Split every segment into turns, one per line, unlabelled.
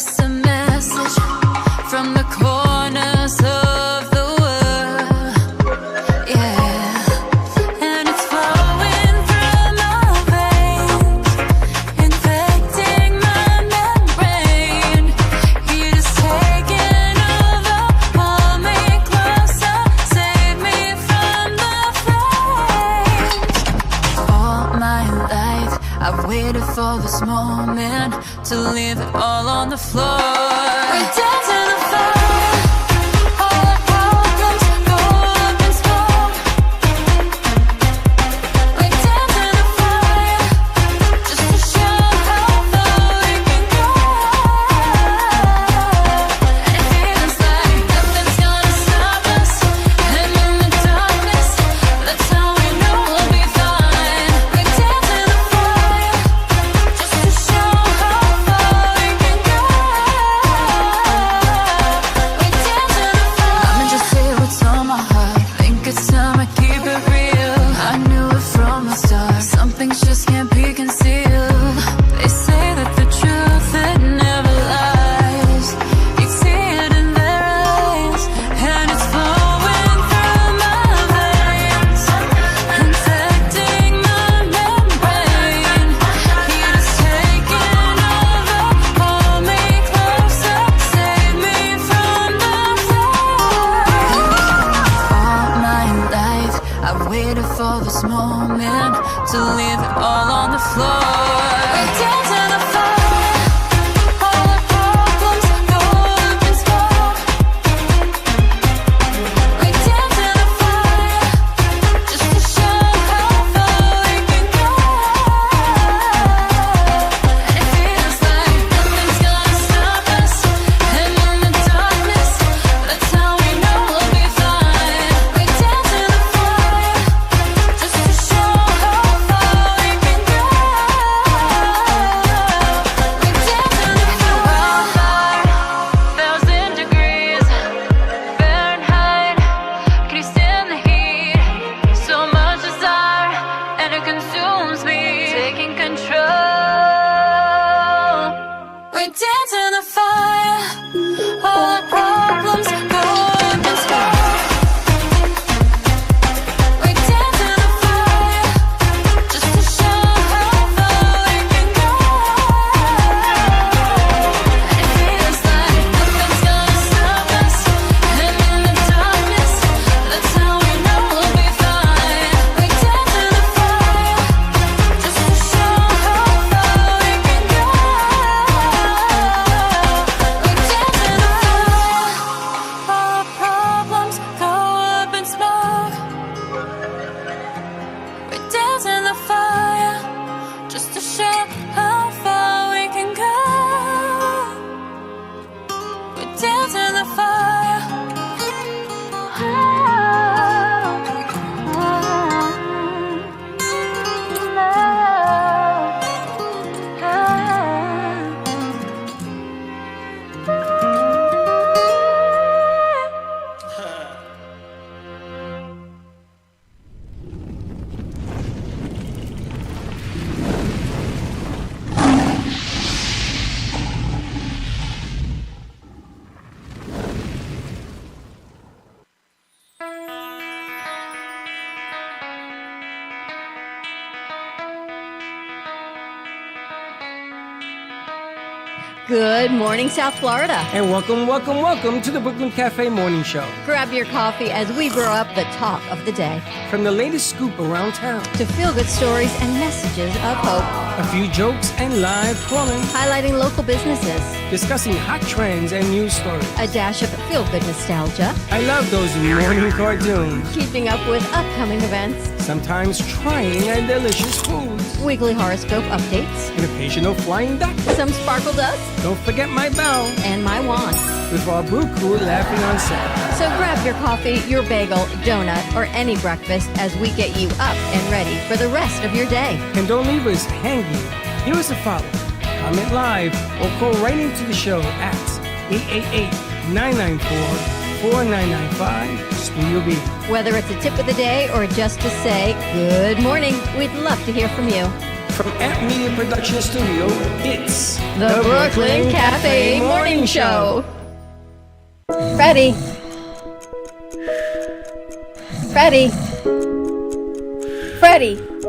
It's a message from the corners of the world, yeah. And it's flowing through my veins, infecting my membrane. It is taking over, pull me closer, save me from the flames. All my life I've waited for this moment to leave it all on the floor. We dance in the fire, all our problems go up in smoke. We dance in the fire, just to show how far we can go. And it feels like nothing's gonna stop us. And in the darkness, that's how we know we'll be fine. We dance in the fire, just to show how far we can go. We dance in the fire. I'ma just say what's on my heart. Think it's time I keep it real. I knew it from the start. Some things just can't be concealed. They say that the truth, it never lies. You see it in their eyes, and it's flowing through my veins, infecting my membrane. It is taking over, pull me closer, save me from the flames. All my life I've waited for this moment to leave it all on the floor. We dance in the fire, all our problems go up in smoke. We dance in the fire, just to show how far we can go. And it feels like nothing's gonna stop us. And in the darkness, that's how we know we'll be fine. We dance in the fire, just to show how far we can go. We dance in the fire, 1,000 degrees Fahrenheit. Can you stand the heat? So much desire, and it consumes me, taking control. We dance in the fire, all our problems go up in smoke. We dance in the fire, just to show how far we can go. And it feels like nothing's gonna stop us. And in the darkness, that's how we know we'll be fine. We dance in the fire, just to show how far we can go. We dance in the fire, all our problems go up in smoke. We dance in the fire, just to show how far we can go. We dance in the fire.
Good morning, South Florida.
And welcome to the Brooklyn Cafe Morning Show.
Grab your coffee as we brew up the talk of the day.
From the latest scoop around town,
To feel-good stories and messages of hope.
a few jokes and live calling,
Highlighting local businesses.
discussing hot trends and news stories.
A dash of feel-good nostalgia.
I love those morning cartoons.
Keeping up with upcoming events.
Sometimes trying and delicious foods.
Weekly horoscope updates.
An occasional flying duck.
Some sparkle dust.
Don't forget my bell.
And my wand.
With our brew crew laughing on set.
So grab your coffee, your bagel, donut, or any breakfast as we get you up and ready for the rest of your day.
And don't leave us hanging. Here is a follow. Comment live or call right into the show at 888-994-4995 Studio B.
Whether it's a tip of the day or just to say good morning, we'd love to hear from you.
From Amp Media Production Studio, it's
The Brooklyn Cafe Morning show. Freddie. Freddie.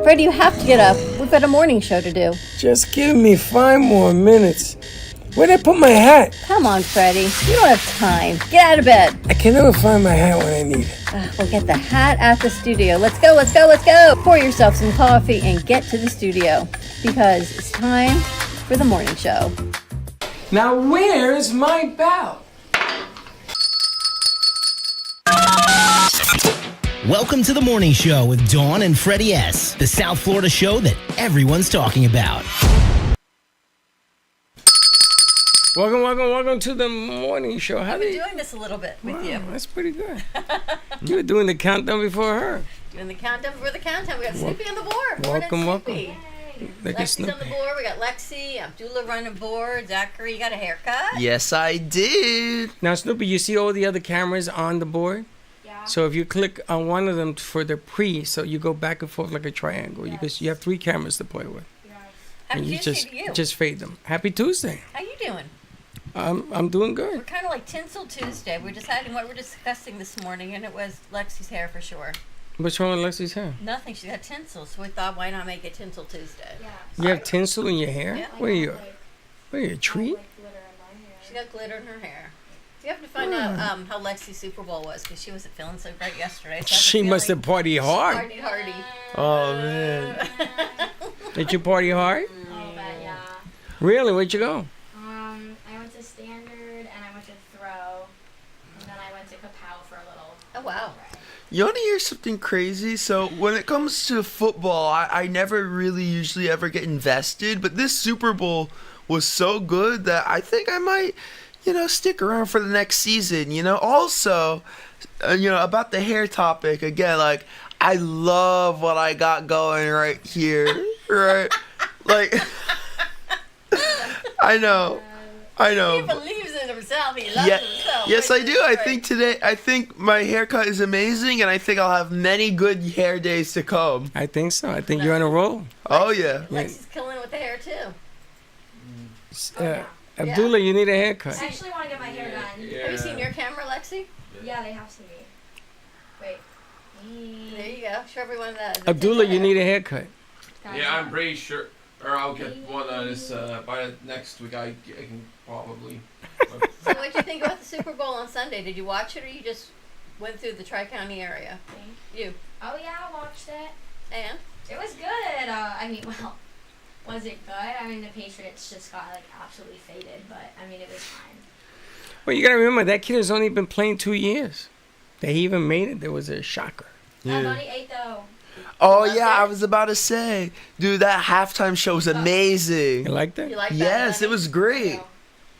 Freddie, you have to get up. We've got a morning show to do.
Just give me 5 more minutes. Where'd I put my hat?
Come on, Freddie. You don't have time. Get out of bed.
I can never find my hat when I need it.
We'll get the hat at the studio. Let's go. Pour yourself some coffee and get to the studio because it's time for the morning show.
Now where's my bell?
Welcome to the morning show with Dawn and Freddie S., the South Florida show that everyone's talking about.
Welcome to the morning show. How
I've been doing this a little bit with you.
That's pretty good. You were doing the countdown before her.
Doing the countdown before the countdown. We got Snoopy on the board.
Welcome.
Lexi's on the board. We got Lexi, Abdullah running board. Zachary, you got a haircut?
Yes, I did.
Now, Snoopy, you see all the other cameras on the board?
Yeah.
So if you click on one of them for the so you go back and forth like a triangle.
Yes.
You have 3 cameras to play with.
Yes.
And
Happy
you
Tuesday to you.
just fade them. Happy Tuesday.
How you doing?
I'm doing
We're
good.
kind of like Tinsel Tuesday. We're deciding what we're discussing this morning, and it was Lexi's hair for sure.
What's wrong with Lexi's hair?
Nothing. She's got tinsel, so we thought, why not make it Tinsel Tuesday?
Yeah.
You have tinsel in your hair?
Yeah.
What are you? What are you, a tree?
Like glitter in my hair.
She got glitter in her hair. You have to find out how Lexi's Super Bowl was because she wasn't feeling so great yesterday. So I
She must have partied hard.
Party hardy.
Oh, man. Did you party hard?
Oh, but yeah.
Really? Where'd you go?
I went to Standard and I went to Throw, and then I went to Kapow for a little.
Oh, wow.
You want to hear something crazy? So when it comes to football, I never really usually ever get invested, but this Super Bowl was so good that I think I might, stick around for the next season, Also, about the hair topic, again, like, I love what I got going right here, right? Like, I know.
He believes in himself. He loves himself.
Yes, I do. I think my haircut is amazing, and I think I'll have many good hair days to come.
I think so. I think you're on a roll.
Oh, yeah.
Lexi's killing it with the hair, too.
Abdullah, you need a haircut.
I actually want to get my hair done.
Have you seen your camera, Lexi?
Yeah, they have seen me. Wait.
There you go. Show everyone that.
Abdullah, you need a haircut.
Yeah, I'm pretty sure. Or I'll get one this by the next week. I can probably.
So what'd you think about the Super Bowl on Sunday? Did you watch it or you just went through the Tri-County area? You.
Oh, yeah, I watched it.
And?
It was good. Was it good? I mean, the Patriots just got, absolutely faded, but, it was fine.
Well, you got to remember, that kid has only been playing 2 years. That he even made it, there was a shocker.
I'm only 8, though.
Oh, yeah, I was about to say. Dude, that halftime show was amazing.
You like that?
You like that?
Yes, it was great.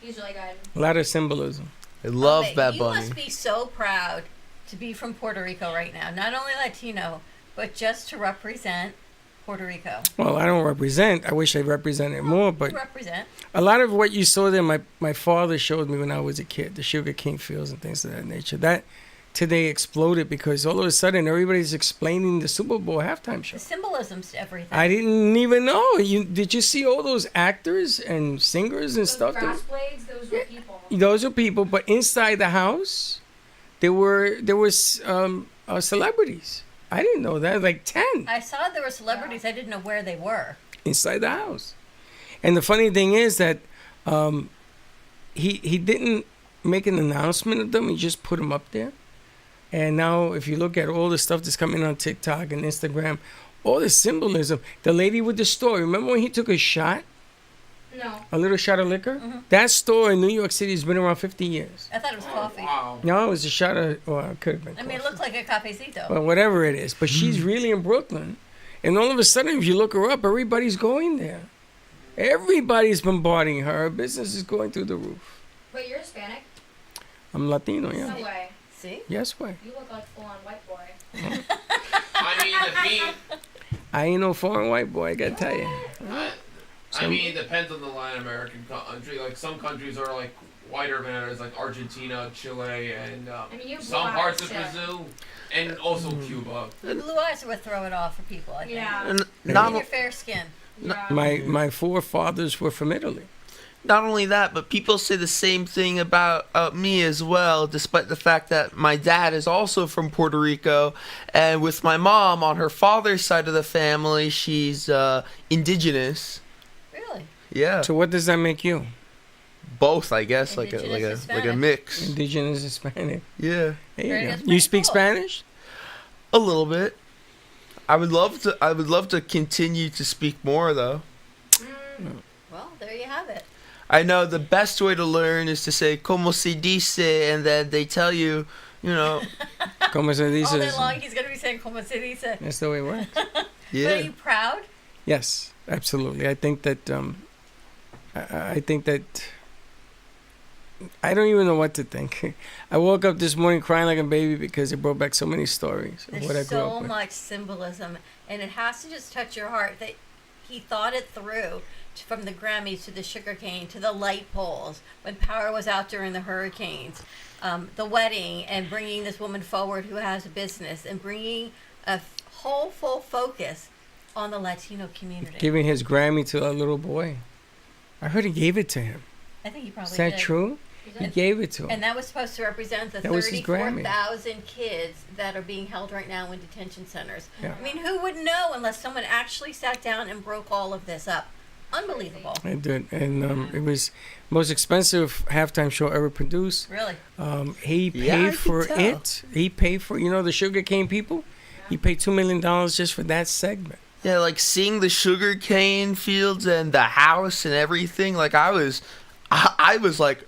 He's really good.
A lot of symbolism.
I love Bad
You
Bunny.
must be so proud to be from Puerto Rico right now. Not only Latino, but just to represent Puerto Rico.
Well, I don't represent. I wish I represented more, but
You represent.
a lot of what you saw there, my father showed me when I was a kid, the sugar cane fields and things of that nature. That today exploded because all of a sudden everybody's explaining the Super Bowl halftime show.
The symbolisms to everything.
I didn't even know. Did you see all those actors and singers and
Those
stuff?
grass blades, those were people.
Those are people, but inside the house, there was celebrities. I didn't know that. Like 10
I saw there were celebrities. I didn't know where they were.
inside the house. And the funny thing is that he didn't make an announcement of them. He just put them up there. And now, if you look at all the stuff that's coming on TikTok and Instagram, all the symbolism. The lady with the store. Remember when he took a shot?
No.
A little shot of liquor? That store in New York City has been around 50 years.
I thought it was coffee.
Wow.
No, it was a shot of, well, it could have been
I mean, it
coffee.
looked like a cafecito.
Well, whatever it is. But she's really in Brooklyn. And all of a sudden, if you look her up, everybody's going there. Everybody's bombarding her. Her business is going through the roof.
Wait, you're Hispanic?
I'm Latino,
No
yeah.
way.
See?
Yes, way.
You look like full-on white boy.
I mean,
I ain't no foreign white boy, I gotta tell you.
it depends on the Latin American country. Like some countries are like whiter than others, like Argentina, Chile, and
you have
some
blue
parts
eyes,
of
too.
Brazil, and also Cuba.
Blue eyes would throw it off for people, I think.
Yeah.
And
And
not,
your fair skin.
Yeah.
My forefathers were from Italy.
not only that, but people say the same thing about me as well, despite the fact that my dad is also from Puerto Rico. And with my mom, on her father's side of the family, she's indigenous.
Really?
Yeah.
So what does that make you?
Both, I guess, like a
Hispanic.
mix.
Indigenous Hispanic.
Yeah.
There
Very
you go.
good.
You speak
Cool.
Spanish?
A little bit. I would love to continue to speak more though.
Well, there you have it.
I know the best way to learn is to say como se dice, and then they tell you, you know,
Como se dice?
All day long, he's going to be saying como se dice.
That's the way it works.
But are
yeah.
you proud?
Yes, absolutely. I think that I don't even know what to think. I woke up this morning crying like a baby because it brought back so many stories of what I
There's
grew up
so
with.
much symbolism, and it has to just touch your heart that he thought it through, from the Grammys to the sugarcane to the light poles when power was out during the hurricanes, the wedding, and bringing this woman forward who has a business, and bringing a whole full focus on the Latino community.
Giving his Grammy to a little boy. I heard he gave it to him.
I think he probably
Is that
did.
true? He gave it to him.
And that was supposed to represent the
That was his Grammy.
34,000 kids that are being held right now in detention centers.
Yeah.
I mean, who would know unless someone actually sat down and broke all of this up? Unbelievable.
I did. And it was most expensive halftime show ever produced.
Really?
He
Yeah, I
paid
could
for
tell.
it. He paid for, the sugarcane people. He paid $2 million just for that segment.
Yeah, like seeing the sugar cane fields and the house and everything. Like I was like,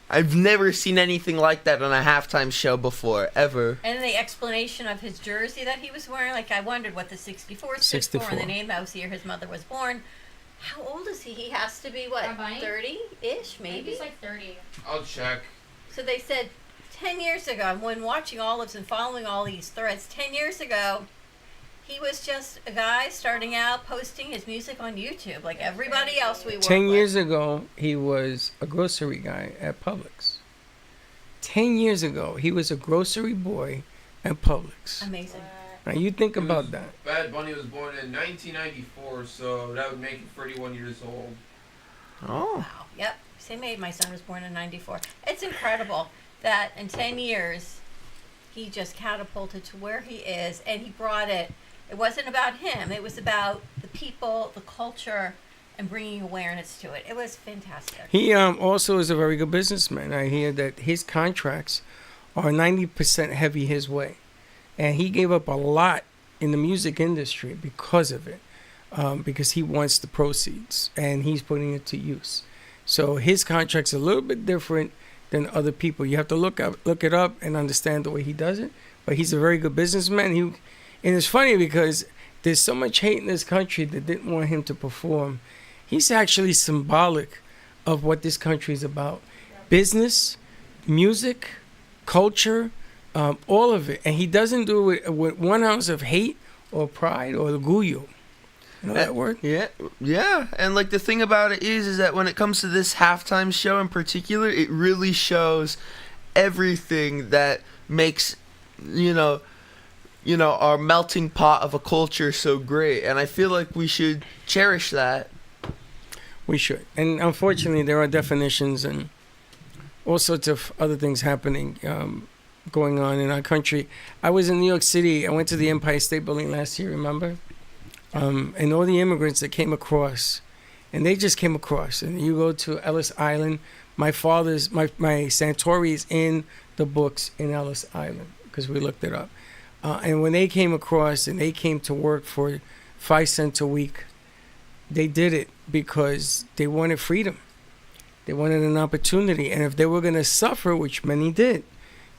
I've never seen anything like that on a halftime show before, ever.
And the explanation of his jersey that he was wearing, like I wondered what the 64 stood for, and the name that was here, his mother was born. How old is he? He has to be, what,
Rabbi?
30-ish,
Maybe
maybe?
he's like 30.
I'll check.
So they said 10 years ago, when watching Olives and following all these threads, 10 years ago, he was just a guy starting out posting his music on YouTube like everybody else we work
10
with.
years ago, he was a grocery guy at Publix. 10 years ago, he was a grocery boy at Publix.
Amazing.
Now, you think about that.
Bad Bunny was born in 1994, so that would make him 31 years old.
Oh.
Wow. Yep. Same age. My son was born in 94. It's incredible that in 10 years, he just catapulted to where he is, and he brought it. It wasn't about him. It was about the people, the culture, and bringing awareness to it. It was fantastic.
He also is a very good businessman. I hear that his contracts are 90% heavy his way. And he gave up a lot in the music industry because of it, because he wants the proceeds, and he's putting it to use. So his contract's a little bit different than other people. You have to look it up and understand the way he does it. But he's a very good businessman. And it's funny because there's so much hate in this country that didn't want him to perform. He's actually symbolic of what this country is about. Business, music, culture, all of it. And he doesn't do it with 1 ounce of hate or pride or orgullo. You know that word?
Yeah. And like the thing about it is that when it comes to this halftime show in particular, it really shows everything that makes, our melting pot of a culture so great. And I feel like we should cherish that.
We should. And unfortunately, there are definitions and all sorts of other things happening, going on in our country. I was in New York City. I went to the Empire State Building last year, remember? And all the immigrants that came across, and they just came across. And you go to Ellis Island. My Santori is in the books in Ellis Island because we looked it up. And when they came across and they came to work for 5 cents a week, they did it because they wanted freedom. They wanted an opportunity. And if they were going to suffer, which many did,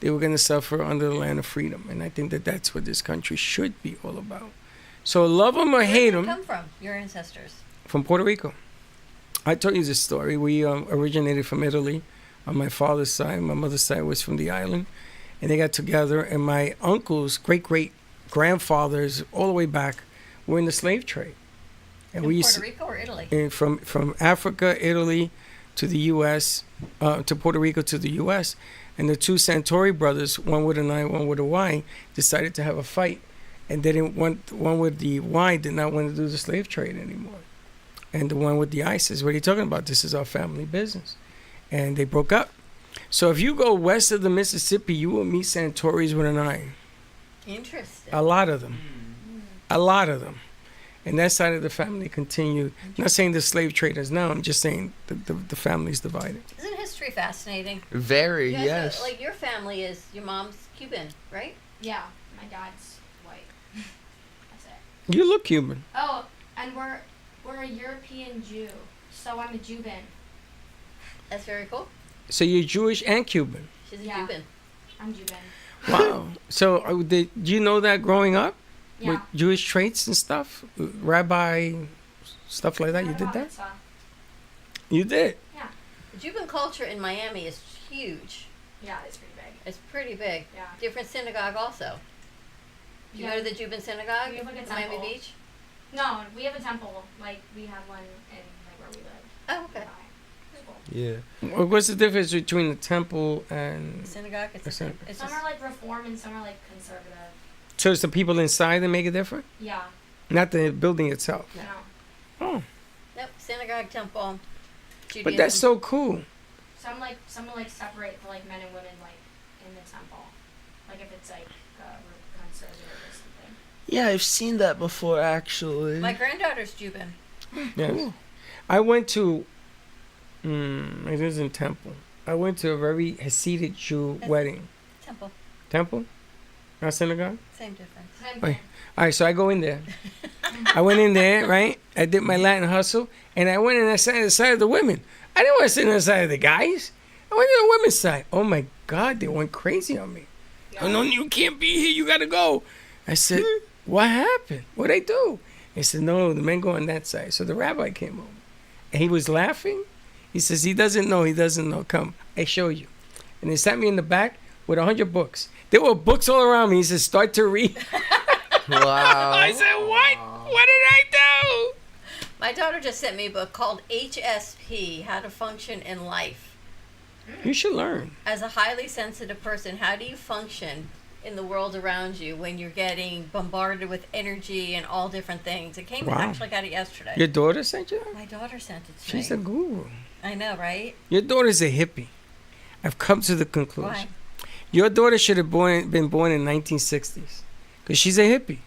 they were going to suffer under the land of freedom. And I think that that's what this country should be all about. So love them or hate
Where did
them.
you come from, your ancestors?
From Puerto Rico. I told you this story. We originated from Italy on my father's side. My mother's side was from the island. And they got together, and my uncles, great-great-grandfathers, all the way back, were in the slave trade. And
In
we
Puerto Rico or Italy?
and from Africa, Italy, to the U.S., to Puerto Rico to the U.S., and the two Santori brothers, one with an I, one with a Y, decided to have a fight, and they didn't want one with the Y did not want to do the slave trade anymore, and the one with the ISIS. What are you talking about? This is our family business. And they broke up. So if you go west of the Mississippi, you will meet Santoris with an I.
Interesting.
A lot of them. A lot of them. And that side of the family continued. I'm not saying the slave traders now. I'm just saying the family's divided.
Isn't history fascinating?
Very,
You guys
yes.
know, like your family is, your mom's Cuban, right?
Yeah, my dad's white. That's it.
You look Cuban.
Oh, and we're a European Jew, so I'm a Juban.
That's very cool.
So you're Jewish and Cuban.
She's a
Yeah.
Cuban.
I'm Juban.
Wow. So did you know that growing up?
Yeah.
With Jewish traits and stuff? Rabbi, stuff like that? You did that? You did?
Yeah.
The Cuban culture in Miami is huge.
Yeah, it's pretty big.
It's pretty big.
Yeah.
Different synagogue also. Do you
Yeah.
go to the Cuban synagogue
We have, like, a
in Miami
temple.
Beach?
No, we have a temple. Like, we have one in, like, where we live.
Oh, okay.
It's cool.
Yeah.
What's the difference between the temple and...
The synagogue, it's the
That's
same.
it.
It's
Some
just,
are, like, reform and some are, like, conservative.
So it's the people inside that make it different?
Yeah.
Not the building itself.
No.
Oh,
nope, synagogue, temple, Judaism.
but that's so cool.
Some will, like, separate for, like, men and women, like, in the temple. Like, if it's, like, conservative or something.
Yeah, I've seen that before, actually.
My granddaughter's Cuban.
Yes. I went to... it isn't temple. I went to a very Hasidic Jew
That's-
wedding.
Temple,
Temple? Not synagogue?
same difference.
Same
Wait.
thing.
All right, so I go in there. I went in there, right? I did my Latin hustle, and I went in the side of the women. I didn't want to sit on the side of the guys. I went to the women's side. Oh my God, they went crazy on me. Oh no, you can't be here. You gotta go. I said, what happened? What'd I do? They said, no, the men go on that side. So the rabbi came over, and he was laughing. He says, he doesn't know. Come, I show you. And they sat me in the back with 100 books. There were books all around me. He said, start to read.
Wow.
I said, what? What did I do?
My daughter just sent me a book called HSP, How to Function in Life.
You should learn.
As a highly sensitive person, how do you function in the world around you when you're getting bombarded with energy and all different things? It came,
Wow.
actually got it yesterday.
Your daughter sent you that?
My daughter sent it to
She's
me.
a guru.
I know, right?
Your daughter's a hippie. I've come to the conclusion.
Why?
Your daughter should have been born in 1960s. Because she's a hippie.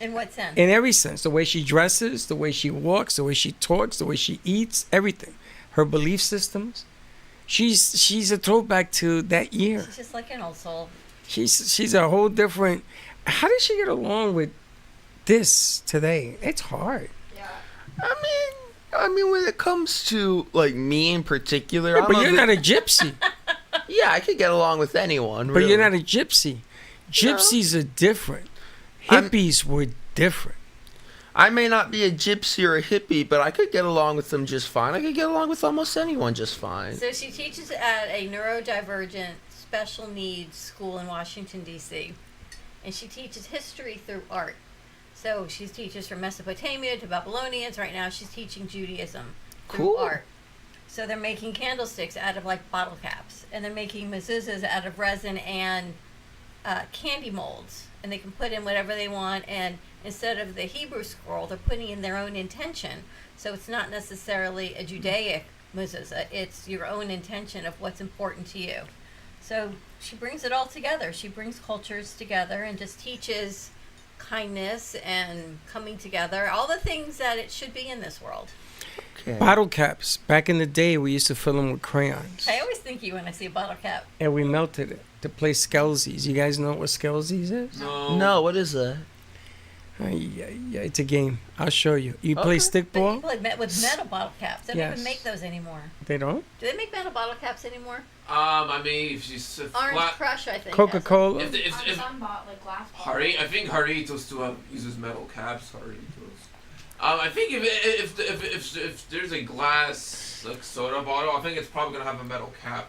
In what sense?
In every sense. The way she dresses, the way she walks, the way she talks, the way she eats, everything. Her belief systems. She's a throwback to that year.
She's just like an old soul.
She's a whole different... How did she get along with this today? It's hard.
Yeah.
I mean, when it comes to, like, me in particular,
Yeah, but you're not a gypsy.
Yeah, I could get along with anyone.
But
really.
you're not a gypsy. Gypsies are different. Hippies were different.
I may not be a gypsy or a hippie, but I could get along with them just fine. I could get along with almost anyone just fine.
So she teaches at a neurodivergent special needs school in Washington, D.C. And she teaches history through art. So she teaches from Mesopotamia to Babylonians. Right now she's teaching Judaism through
Cool.
art. So they're making candlesticks out of like bottle caps. And they're making mezuzahs out of resin and candy molds. And they can put in whatever they want. And instead of the Hebrew scroll, they're putting in their own intention. So it's not necessarily a Judaic mezuzah. It's your own intention of what's important to you. So she brings it all together. She brings cultures together and just teaches kindness and coming together, all the things that it should be in this world.
Okay.
Bottle caps. Back in the day, we used to fill them with crayons.
I always think you when I see a bottle cap.
And we melted it to play Skelzies. You guys know what Skelzies is?
No, what is that?
Yeah, it's a game. I'll show you. You play
Okay.
But you
stickball?
play with metal bottle caps. They don't
Yes.
even make those anymore.
They don't?
Do they make metal bottle caps anymore?
I mean, if she's
Orange Crush, I think.
Coca-Cola?
if
Some bought like glass bottles.
I think Haritos still uses metal caps. Haritos. I think if there's a glass like soda bottle, I think it's probably gonna have a metal cap.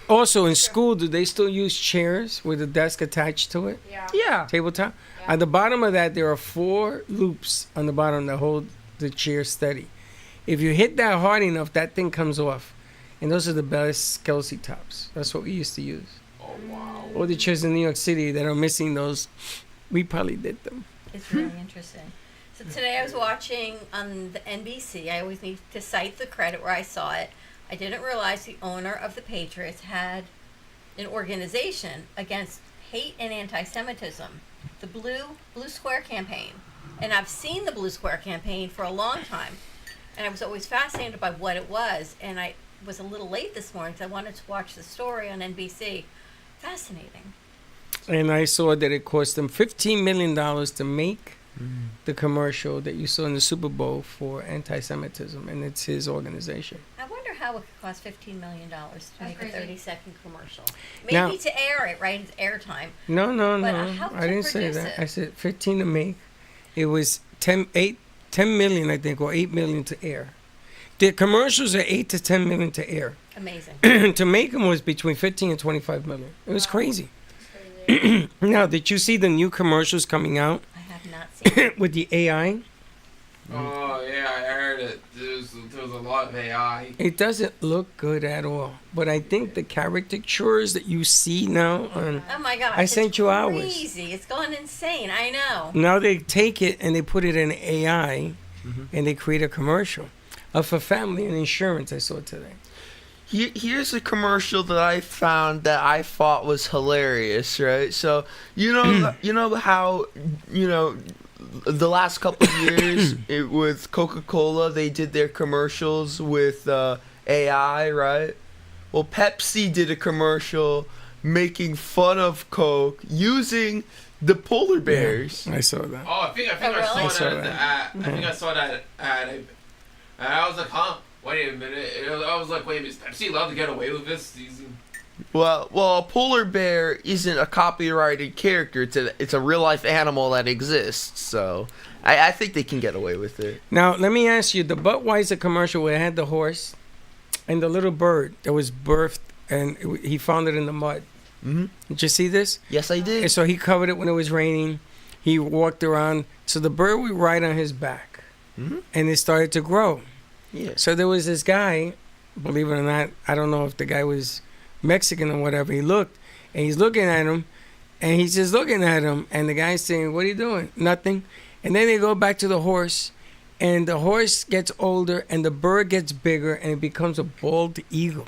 Also, in school, do they still use chairs with a desk attached to it?
Yeah.
Yeah.
Tabletop?
Yeah.
At the bottom of that, there are 4 loops on the bottom that hold the chair steady. If you hit that hard enough, that thing comes off. And those are the best Kelsey tops. That's what we used to use.
Oh wow.
All the chairs in New York City that are missing those, we probably did them.
It's really interesting. So today I was watching on the NBC. I always need to cite the credit where I saw it. I didn't realize the owner of the Patriots had an organization against hate and anti-Semitism, the Blue Square Campaign. And I've seen the Blue Square Campaign for a long time, and I was always fascinated by what it was. And I was a little late this morning because I wanted to watch the story on NBC. Fascinating.
And I saw that it cost them $15 million to make the commercial that you saw in the Super Bowl for anti-Semitism, and it's his organization.
I wonder how it could cost $15 million to make
crazy.
a 30-second commercial. Maybe
Now-
to air it, right? It's airtime.
No,
But how
I
to
didn't say
produce
that.
it?
I said 15 to make. It was 10 million, I think, or 8 million to air. The commercials are 8 to 10 million to air.
Amazing.
To make them was between 15 and 25 million. It was crazy.
It's crazy.
Now, did you see the new commercials coming out
I have not seen it.
with the AI?
Oh yeah, I heard it. There was a lot of AI.
It doesn't look good at all. But I think the caricatures that you see now on
Oh my gosh.
I
it's
sent you hours.
crazy. It's gone insane. I know.
now they take it and they put it in AI and they create a commercial of a family and insurance I saw today.
Here's a commercial that I found that I thought was hilarious, right? So you know how the last couple of years with Coca-Cola they did their commercials with AI, right? Well, Pepsi did a commercial making fun of Coke using the polar bears.
I saw that.
Oh, I think
Oh,
I
really?
saw that at the ad. I think I saw that ad. And I was like, huh? Wait a minute. I was like, wait, is Pepsi allowed to get away with this season?
Well, a polar bear isn't a copyrighted character. It's a real life animal that exists. So I think they can get away with it.
Now, let me ask you, the Budweiser commercial where it had the horse and the little bird that was birthed and he found it in the mud.
Mm-hmm.
Did you see this?
Yes, I did.
And so he covered it when it was raining. He walked around. So the bird would ride on his back.
Mm-hmm.
And it started to grow.
Yeah.
So there was this guy, believe it or not, I don't know if the guy was Mexican or whatever. He looked, and he's looking at him, and he's just looking at him, and the guy's saying, "What are you doing?" Nothing. And then they go back to the horse, and the horse gets older, and the bird gets bigger, and it becomes a bald eagle,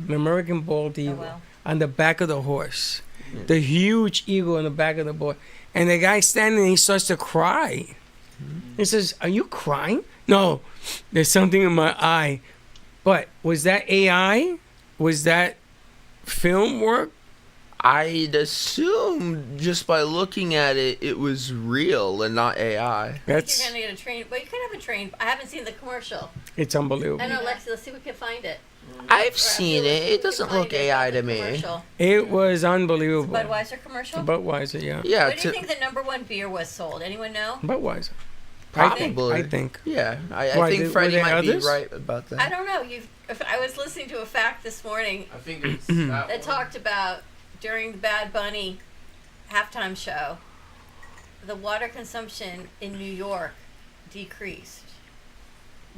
an American bald eagle,
wow.
on the back of the horse. The huge eagle on the back of the boy. And the guy's standing, and he starts to cry. He says, "Are you crying?" "No, there's something in my eye." But was that AI? Was that film work?
I'd assume just by looking at it, it was real and not AI.
That's
You're gonna get a train. Well, you could have a train. I haven't seen the commercial.
it's unbelievable.
I know, Lexi. Let's see if we can find it.
I've seen it. It doesn't look AI to me.
Commercial.
It was unbelievable.
Budweiser commercial.
Budweiser, yeah.
Yeah,
What do you think the number one beer was sold? Anyone know?
Budweiser.
probably.
I think.
Yeah,
Why,
I think
were
Freddie
there
might
others?
be right about that.
I don't know. I was listening to a fact this morning
I think it's that
that
one.
talked about during the Bad Bunny halftime show, the water consumption in New York decreased.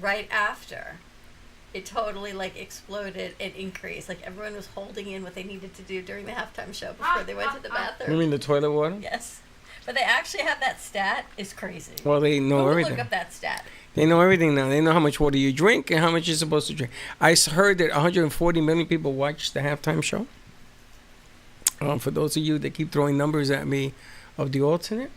Right after, it totally exploded and increased. Like everyone was holding in what they needed to do during the halftime show before they went to the
You
bathroom.
mean the toilet water?
Yes, but they actually have that stat. It's crazy.
Well, they know
Who would
everything.
look up that stat?
They know everything now. They know how much water you drink and how much you're supposed to drink. I heard that 140 million people watched the halftime show. For those of you that keep throwing numbers at me of the alternate,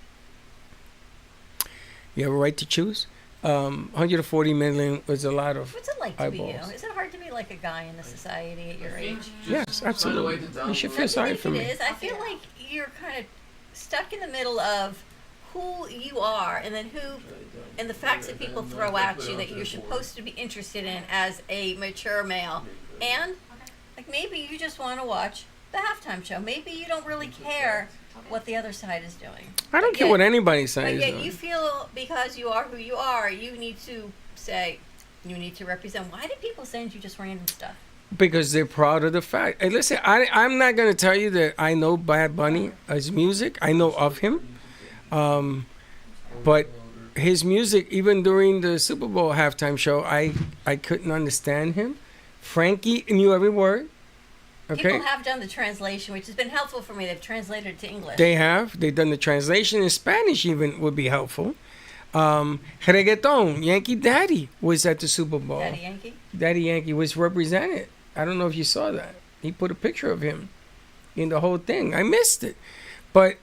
you have a right to choose. 140 million was a lot of.
What's it like to be you?
Eyeballs.
Is it hard to be like a guy in the society at your age?
Yes, absolutely. You should feel
I
sorry
think
for
it
me.
is. I feel like you're kind of stuck in the middle of who you are and then who and the facts that people throw at you that you're supposed to be interested in as a mature male. And like maybe you just want to watch the halftime show. Maybe you don't really care what the other side is doing.
I don't
But
care
yet-
what anybody
But
says.
yet you feel because you are who you are, you need to say, you need to represent. Why do people send you just random stuff?
Because they're proud of the fact. Hey, listen, I'm not going to tell you that I know Bad Bunny as music. I know of him. But his music, even during the Super Bowl halftime show, I couldn't understand him. Frankie knew every word. Okay?
People have done the translation, which has been helpful for me. They've translated it to English.
They have. They've done the translation in Spanish even would be helpful. Reggaeton, Yankee Daddy was at the Super Bowl.
Daddy Yankee.
Daddy Yankee was represented. I don't know if you saw that. He put a picture of him in the whole thing. I missed it. But,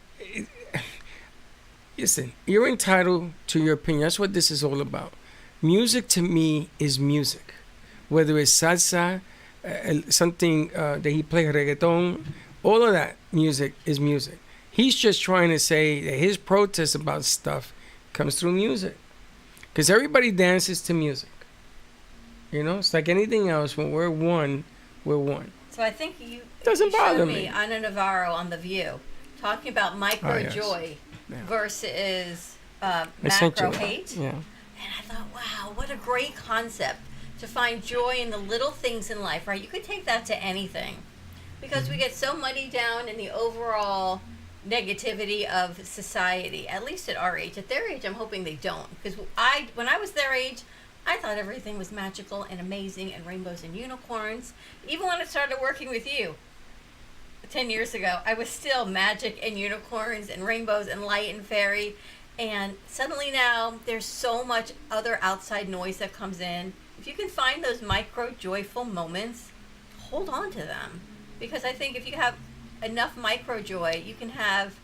listen, you're entitled to your opinion. That's what this is all about. Music to me is music. Whether it's salsa, something that he played, reggaeton, all of that music is music. He's just trying to say that his protest about stuff comes through music. Because everybody dances to music. You know, it's like anything else. When we're one, we're one.
So I think you
Doesn't
you
bother
showed
me.
Ana Navarro on The View talking about micro
yes.
joy
Yeah.
versus
I sent you
macro
that.
hate.
Yeah.
And I thought, wow, what a great concept to find joy in the little things in life, right? You could take that to anything because we get so muddied down in the overall negativity of society, at least at our age. At their age, I'm hoping they don't, because when I was their age, I thought everything was magical and amazing and rainbows and unicorns. Even when I started working with you 10 years ago, I was still magic and unicorns and rainbows and light and fairy. And suddenly now there's so much other outside noise that comes in. If you can find those micro joyful moments, hold on to them. Because I think if you have enough micro joy, you can have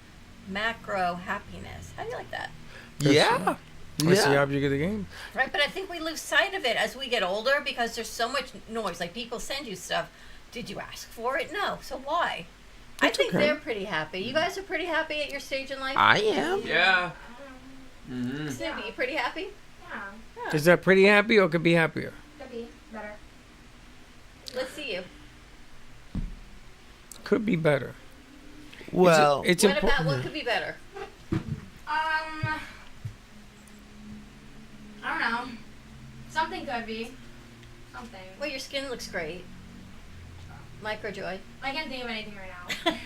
macro happiness. How do you like that?
Yeah.
That's the
Yeah.
object of the game.
Right, but I think we lose sight of it as we get older because there's so much noise. Like people send you stuff. Did you ask for it? No. So why? I
That's
think
okay.
they're pretty happy. You guys are pretty happy at your stage in life?
I am.
Yeah. Mm-hmm.
Snoopy, you pretty happy?
Yeah,
Is that pretty happy or could be happier?
could be better.
Let's see you.
Could be better.
Well,
it's
What about
important.
what could be better?
I don't know. Something could be. Something.
Well, your skin looks great. Micro joy.
I can't think of anything right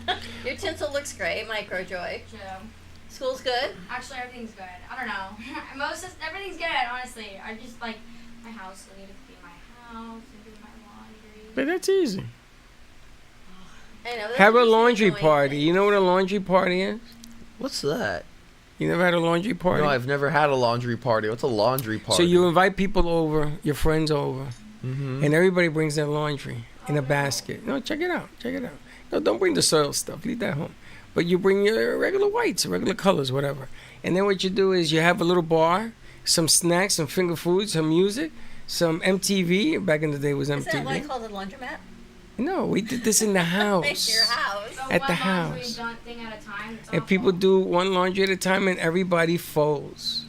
now.
Your tinsel looks great. Micro joy.
So,
School's good.
actually, everything's good. I don't know. Everything's good, honestly. I just like my house. I need to clean my house and do my laundry.
But that's easy.
I know. those
Have
are
a
just the
laundry
annoying
party.
things.
You know what a laundry party is?
what's that?
You never had a laundry party?
No, I've never had a laundry party. What's a laundry party?
So you invite people over, your friends over,
Mm-hmm.
and everybody brings their laundry in a basket. No, check it out. Check it out. No, don't bring the soil stuff. Leave that home. But you bring your regular whites, regular colors, whatever. And then what you do is you have a little bar, some snacks, some finger food, some music, some MTV. Back in the day it was
Is that why I
MTV.
called it a laundromat?
No, we did this in the
At
house.
your house.
So
At
one
the
laundry
house.
done thing at a time. It's
And people
awful.
do one laundry at a time and everybody folds.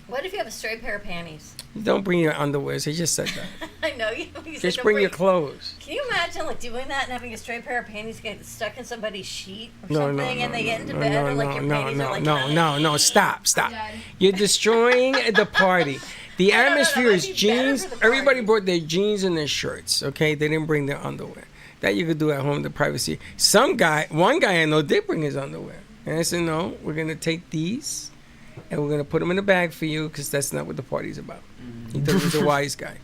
What if you have a stray pair of panties?
Don't bring your underwears. He just said that.
I know you. said
Just
don't
bring your clothes.
Can you imagine like doing that and having a stray pair of panties get stuck in somebody's sheet or
No,
something,
no,
and they
no,
get into
no,
bed,
no,
or like
no,
your
no,
panties are like
no, stop.
I'm dead.
You're destroying the party. The
No, no, no,
atmosphere
that
is
might be better
jeans.
for the
Everybody
party.
brought their jeans and their shirts. Okay, they didn't bring their underwear. That you could do at home in the privacy. One guy I know did bring his underwear, and I said, no, we're gonna take these, and we're gonna put them in a bag for you, because that's not what the party's about. He thought he was a wise guy,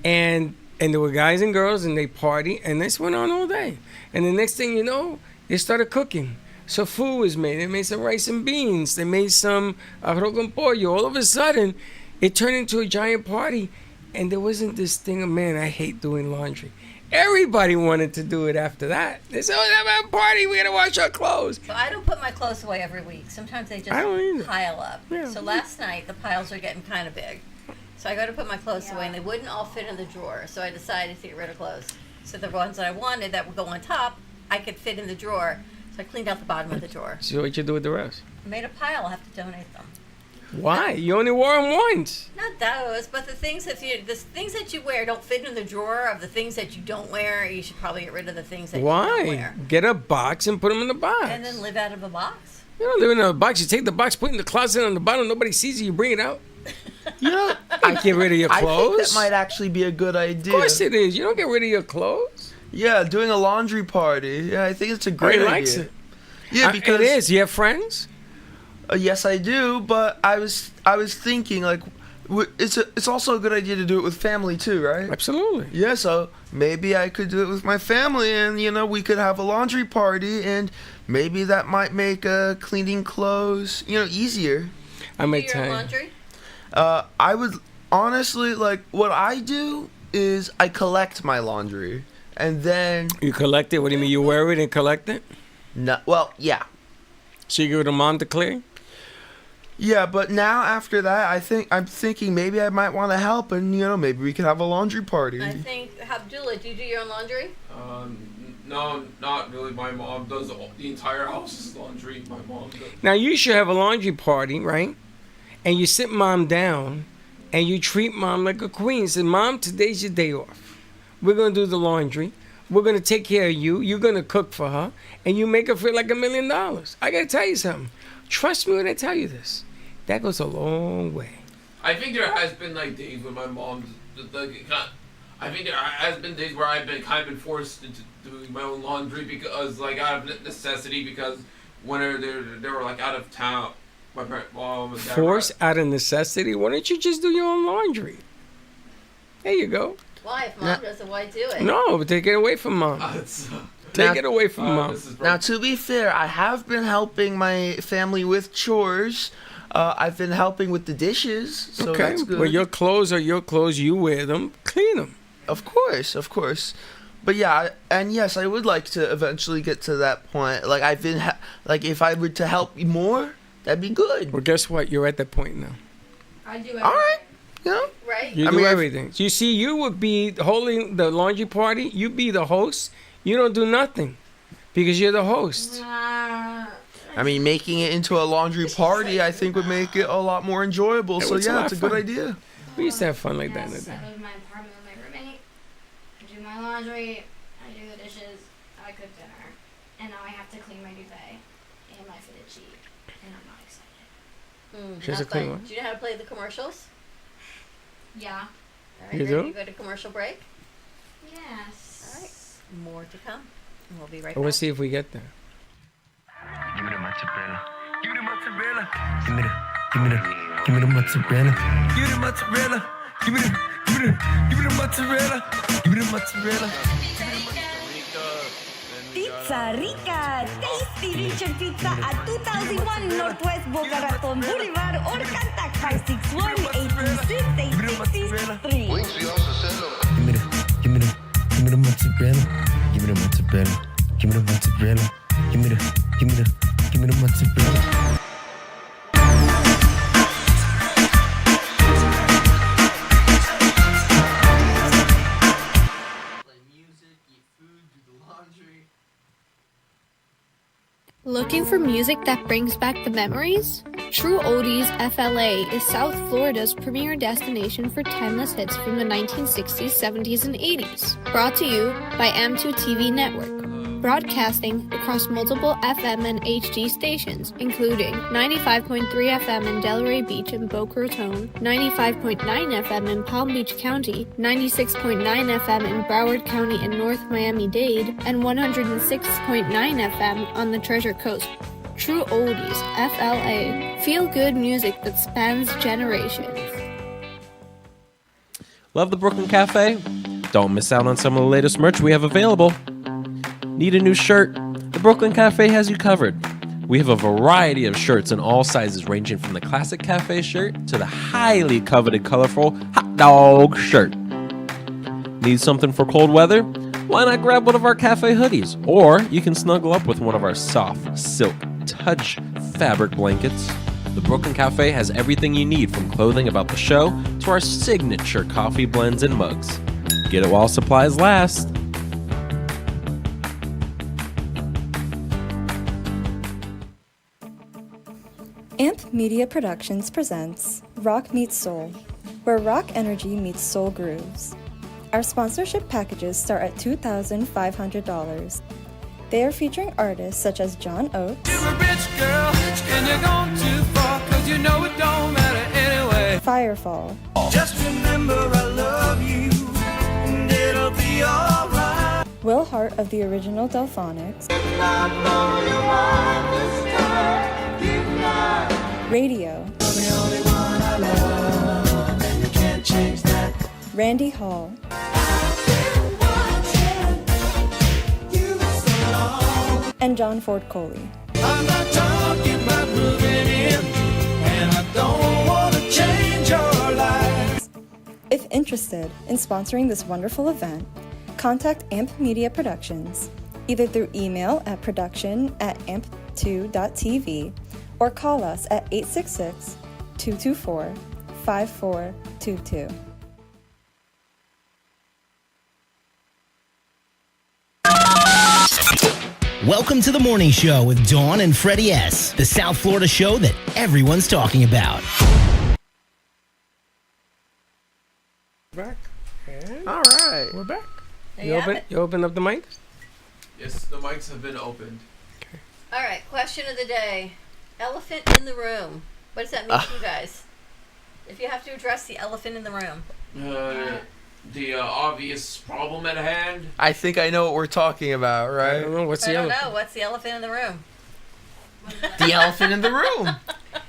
and there were guys and girls, and they party, and this went on all day. And the next thing you know, they started cooking. So food was made. They made some rice and beans. They made some arroz con pollo. All of a sudden, it turned into a giant party. And there wasn't this thing of, man, I hate doing laundry. Everybody wanted to do it after that. They said, oh, have a party. We got to wash our clothes.
So I don't put my clothes away every week. Sometimes they
I don't either.
just pile up.
Yeah.
So last night the piles are getting kind of big. So I go to put my clothes away and they wouldn't all fit in the drawer. So I decided to get rid of clothes. So the ones that I wanted that would go on top, I could fit in the drawer. So I cleaned out the bottom of the drawer.
So what you do with the rest?
I made a pile. I have to donate them.
Why? You only wore them once.
Not those, but the things that you wear don't fit in the drawer of the things that you don't wear. You should probably get rid of the things that you don't
Why?
wear.
Get a box and put them in the box.
And then live out of a box.
You don't live in a box. You take the box, put it in the closet on the bottom. Nobody sees it. You bring it out.
You know,
I get rid of your
I think
clothes.
that might actually be a good idea.
Of course it is. You don't get rid of your clothes.
Yeah, doing a laundry party. Yeah, I think it's a great
He
idea.
likes it.
Yeah, because
it is. You have friends?
Yes, I do. But I was thinking like, it's also a good idea to do it with family too, right?
Absolutely.
Yeah, so maybe I could do it with my family, and we could have a laundry party, and maybe that might make cleaning clothes easier.
I
Do
might
your
tell you.
laundry?
I would honestly like what I do is I collect my laundry, and then
You collect it? What do you mean? You wear it and collect it?
no, well, yeah,
So you give it to mom to clear?
yeah. But now after that, I'm thinking maybe I might want to help, and maybe we could have a laundry party.
I think, Abdullah, do you do your own laundry?
No, not really. My mom does the entire house's laundry. My mom does.
Now you should have a laundry party, right? And you sit mom down and you treat mom like a queen. Say, Mom, today's your day off. We're going to do the laundry. We're going to take care of you. You're going to cook for her. And you make her feel like $1 million. I got to tell you something. Trust me when I tell you this. That goes a long way.
I think there has been like days when my mom's I think there has been days where I've been forced into doing my own laundry because like out of necessity because when they were like out of town, my mom and dad
Force out of necessity? Why don't you just do your own laundry? There you go.
Why? If mom doesn't, why do it?
No, but take it away from mom. Take it away from mom.
Now, to be fair, I have been helping my family with chores. I've been helping with the dishes, so
Okay,
that's good.
well, your clothes are your clothes. You wear them. Clean them.
Of course. But yeah, and yes, I would like to eventually get to that point. Like I've been, like if I were to help you more, that'd be good.
Well, guess what? You're at that point now.
I do everything.
All right,
Right?
You
I
do
mean, if-
everything. You see, you would be holding the laundry party. You be the host. You don't do nothing because you're the host.
I mean, making it into a laundry party, I think would make it a lot more enjoyable.
It
So
was a
yeah,
lot
it's a
of
good
fun.
idea.
We used to have fun like that in the
Yes,
day.
I live in my apartment with my roommate. I do my laundry. I do the dishes. I cook dinner. And now I have to clean my duvet and my fitted sheet. And I'm not excited.
She has
Not
to clean
fun.
what?
Do you know how to play the commercials?
Yeah.
All right,
You
ready
do?
to go to commercial break?
Yes.
More to come. And we'll be right
Well,
back.
we'll see if we get there.
Give me the mozzarella. Give me the mozzarella. Give me the mozzarella. Give me the mozzarella. Give me the mozzarella. Give me the mozzarella.
Pizza Rica, tasty Richard Pizza at 2001 Northwest Boca Raton Boulevard or contact 561-826-8663.
Give me the mozzarella. Give me the mozzarella. Give me the mozzarella. Give me the mozzarella.
Looking for music that brings back the memories? True Oldies FLA is South Florida's premier destination for timeless hits from the 1960s, 70s, and 80s. Brought to you by M2 TV Network. Broadcasting across multiple FM and HD stations, including 95.3 FM in Delray Beach and Boca Raton, 95.9 FM in Palm Beach County, 96.9 FM in Broward County and North Miami-Dade, and 106.9 FM on the Treasure Coast. True Oldies, FLA. Feel good music that spans generations.
Love the Brooklyn Cafe? Don't miss out on some of the latest merch we have available. Need a new shirt? The Brooklyn Cafe has you covered. We have a variety of shirts in all sizes, ranging from the classic cafe shirt to the highly coveted colorful hot dog shirt. Need something for cold weather? Why not grab one of our cafe hoodies? Or you can snuggle up with one of our soft silk touch fabric blankets. The Brooklyn Cafe has everything you need, from clothing about the show to our signature coffee blends and mugs. Get it while supplies last.
AMP Media Productions presents Rock Meets Soul, where rock energy meets soul grooves. Our sponsorship packages start at $2,500. They are featuring artists such as John Oates, Firefall,
Just remember I love you, and it'll be alright.
Will Hart of the original Delphonics, Radio, Randy Hall, and John Ford Coley.
I'm not talking about moving in, and I don't
interested in sponsoring this wonderful event, contact AMP Media Productions, either through email at production@amp2.tv or call us at 866-224-5422.
Welcome to the morning show with Dawn and Freddie S., the South Florida show that everyone's talking about.
Back. And
All right.
we're back.
There
You
you have
open,
it.
you open up the mic?
Yes, the mics have been opened.
All right, question of the day. Elephant in the room. What does that mean to you guys? If you have to address the elephant in the room.
The obvious problem at hand.
I think I know what we're talking about,
I
right?
don't know. What's
I
the
don't
elephant?
know. What's the elephant in the room?
The elephant in the room.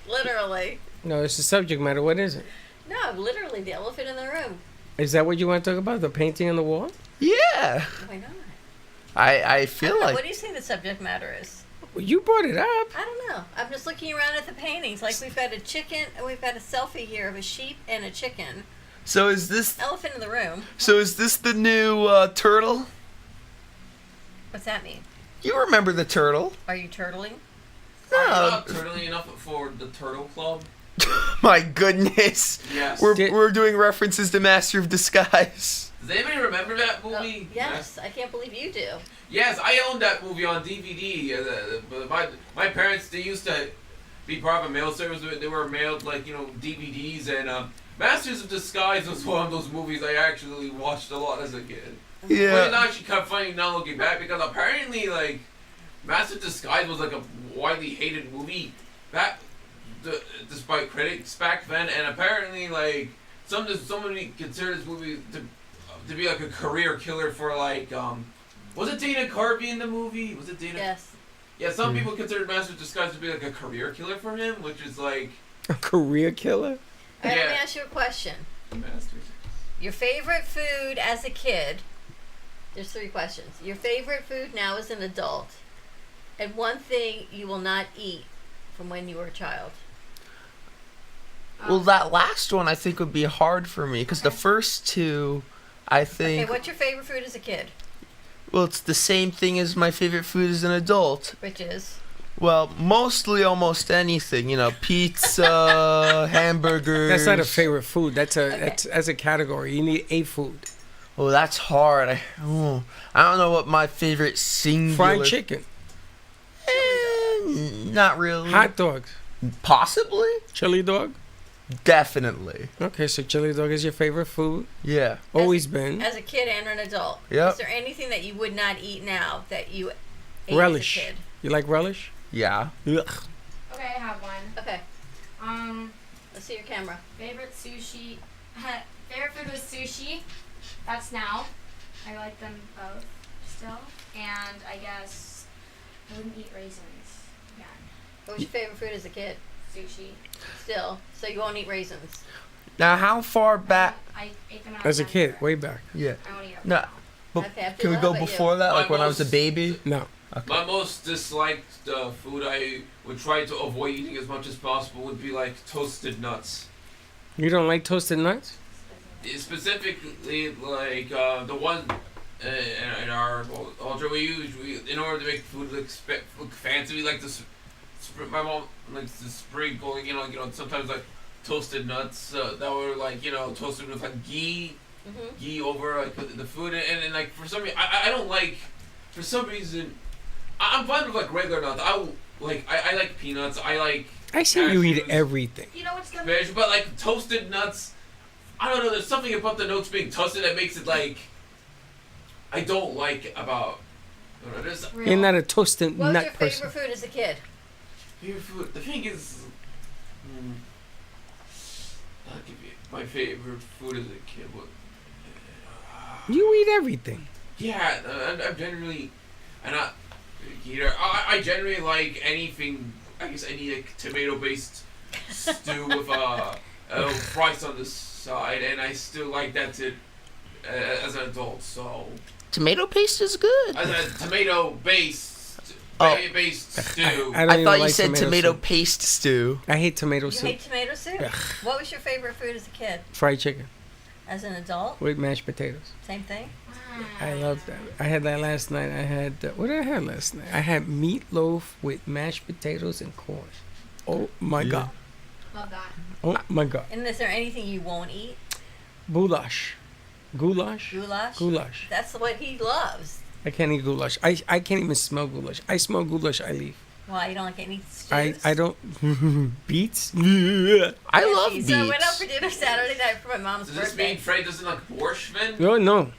Literally.
No, it's the subject matter. What is it?
No, literally the elephant in the room.
Is that what you want to talk about? The painting on the wall?
Yeah.
Why not?
I feel like.
What do you think the subject matter is?
Well, you brought it up.
I don't know. I'm just looking around at the paintings. Like we've got a chicken, and we've got a selfie here of a sheep and a chicken.
So is this?
Elephant in the room.
So is this the new turtle?
What's that mean?
You remember the turtle?
Are you turtling?
Are you
No.
not turtling enough for the Turtle Club?
My goodness.
Yes.
We're doing references to Master of Disguise.
Does anybody remember that movie?
Yes, I can't believe you do.
Yes, I owned that movie on DVD. But my parents, they used to be part of a mail service. They were mailed DVDs, and Masters of Disguise was one of those movies I actually watched a lot as a kid.
Yeah.
But it's actually kind of funny now looking back because apparently Masters of Disguise was a widely hated movie despite critics back then, and apparently somebody considered this movie to be a career killer for was it Dana Carvey in the movie? Was it Dana?
Yes.
Yeah, some people considered Master of Disguise to be a career killer for him, which is
A career killer?
All right, let me ask you a question. Your favorite food as a kid. There's 3 questions. Your favorite food now as an adult, and one thing you will not eat from when you were a child.
Well, that last one I think would be hard for me because the first two, I think.
Okay, what's your favorite food as a kid?
Well, it's the same thing as my favorite food as an adult.
Which is?
Well, mostly almost anything. Pizza, hamburgers.
That's not a favorite food. That's as a category. You need a food.
Oh, that's hard. I don't know what my favorite singular.
Fried chicken.
Not really.
Hot dogs.
Possibly.
Chili dog.
Definitely.
Okay, so chili dog is your favorite food.
Yeah.
Always been.
As a kid and an adult.
Yep.
Is there anything that you would not eat now that you ate
Relish.
as a kid?
You like relish?
Yeah.
Ugh.
Okay, I have one.
Okay. Let's see your camera.
Favorite sushi. Favorite food was sushi. That's now. I like them both still. And I guess I wouldn't eat raisins again.
What was your favorite food as a kid?
Sushi.
Still. So you won't eat raisins.
Now, how far back?
I ate them
As a kid, way back.
Yeah.
I won't eat them.
No. But
Okay, I have to
can we
laugh
go
at you.
before that? Like when I was a baby?
No.
My most disliked food I would try to avoid eating as much as possible would be toasted nuts.
You don't like toasted nuts?
Specifically, the one in our culture we use, in order to make food look fancy, we like to. My mom likes to sprinkle, sometimes toasted nuts that were toasted with ghee, ghee over the food, and for some reason I don't like. For some reason, I'm fine with regular nuts. I like peanuts. I
see you eat everything.
You know what's gonna
be? But toasted nuts, I don't know. There's something about the nuts being toasted that makes it I don't like about. I don't know,
You're not a toasted
What was
nut
your
person.
favorite food as a kid?
Favorite food. The thing is, I'll give you my favorite food as a kid.
You eat everything.
Yeah, I'm generally, and I generally like anything. I guess any tomato-based stew with rice on the side, and I still like that as an adult. So
tomato paste is good.
As a tomato-based stew.
I thought you said tomato paste stew.
I hate tomato
You
soup.
hate tomato soup?
Ugh.
What was your favorite food as a kid?
Fried chicken.
As an adult?
with mashed potatoes.
Same thing?
I love that. I had that last night. I had what did I have last night? I had meatloaf with mashed potatoes and corn. Oh my god!
Love that.
Oh my god!
And is there anything you won't eat?
Goulash. Goulash.
Goulash?
Goulash.
That's what he loves.
I can't eat goulash. I can't even smell goulash. I smell goulash, I leave.
Why, you don't like any stews?
I don't. Beets? I love beets.
So I went out for dinner Saturday night for my mom's
Does this
birthday.
mean Fred doesn't like borscht, then?
Oh, no.